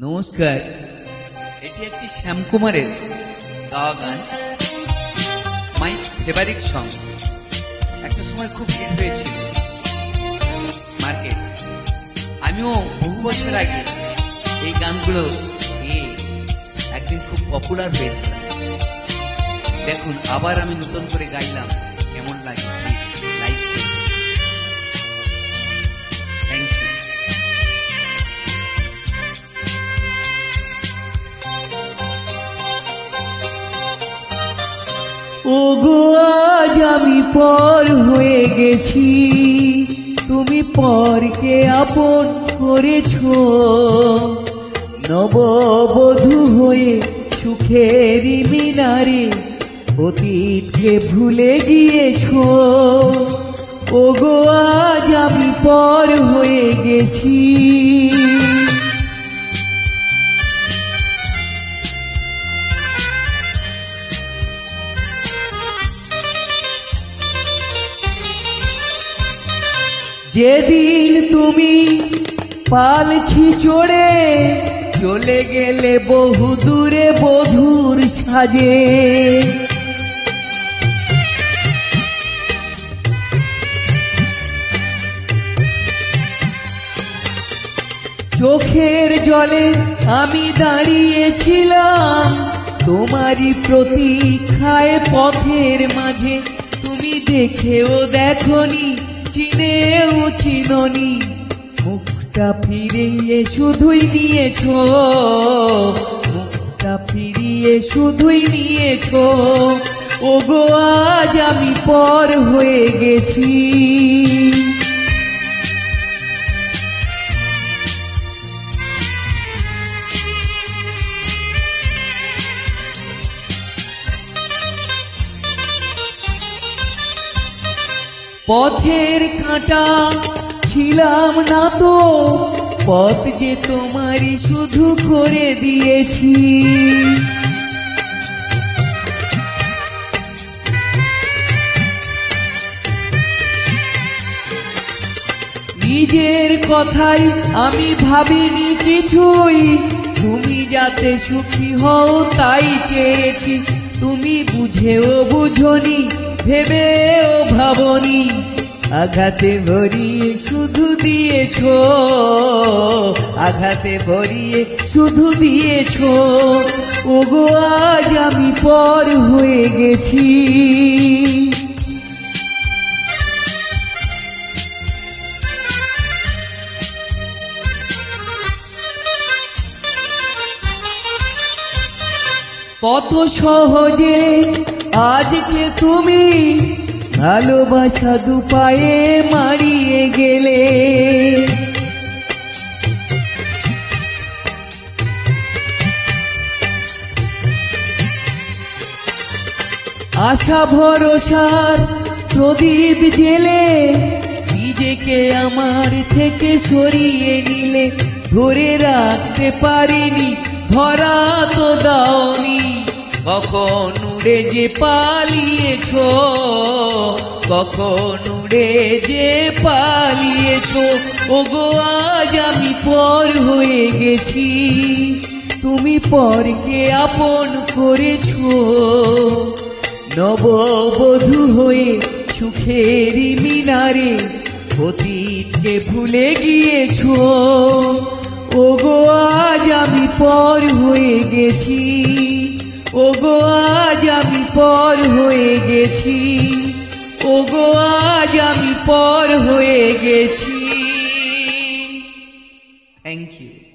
নমস্কার, এটি একটি শ্যামকুমারের গাওয়া গান, মাই ফেভারিট সং। একটা সময় খুব হিট হয়েছিল মার্কেট। আমিও বহু বছর আগে এই গানগুলো একদিন খুব পপুলার হয়েছিল। দেখুন, আবার আমি নতুন করে গাইলাম, কেমন লাগে লাইভ। Thank you. ওগো আজ আমি পর হয়ে গেছি, তুমি পরকে আপন করেছ। নববধূ হয়ে সুখেরই মিনারে অতীতকে ভুলে গিয়েছ। ওগো আজ আমি পর হয়ে গেছি। যেদিন তুমি পালকি চড়ে চলে গেলে বহু দূরে বধূর সাজে, চোখের জলে আমি দাঁড়িয়েছিলাম তোমারই প্রতীক্ষায় পথের মাঝে। তুমি দেখেও দেখনি, চিনেও চিননি, মুখটা ফিরিয়ে শুধুই নিয়েছ, মুখটা ফিরিয়ে শুধুই নিয়েছ। ওগো আজ আমি পর হয়ে গেছি। পথের কাঁটা ছিলাম না তো, পথ যে তোমারই শুধু করে দিয়েছি। নিজের কথাই আমি ভাবিনি কিছুই, তুমি যাতে সুখী হও তাই চেয়েছি। তুমি বুঝেও বুঝনি, ভেবেও ভাবনি, আঘাতে ভরিয়ে শুধু দিয়েছ, আঘাতে ভরিয়ে শুধু দিয়েছ। ওগো আজ আমি পর হয়ে গেছি। কত সহজে আজকে তুমি ভালোবাসা দুপায়ে মারিয়ে গেলে। আশা ভরসার প্রদীপ জেলে নিজেকে আমার থেকে সরিয়ে নিলে। ধরে রাখতে পারিনি, ধরা তো দাওনি, কখন উড়ে যে পালিয়েছ, কখন উড়ে যে পালিয়েছ। ওগো আজ আমি পর হয়ে গেছি, তুমি পরকে আপন করেছ। নববধূ হয়ে সুখেরই মিনারে অতীতকে ভুলে গিয়েছ। ওগো আজ আমি পর হয়ে গেছি, ওগো আজ আমি পর হয়ে গেছি, ওগো আজ আমি পর হয়ে গেছি। Thank you.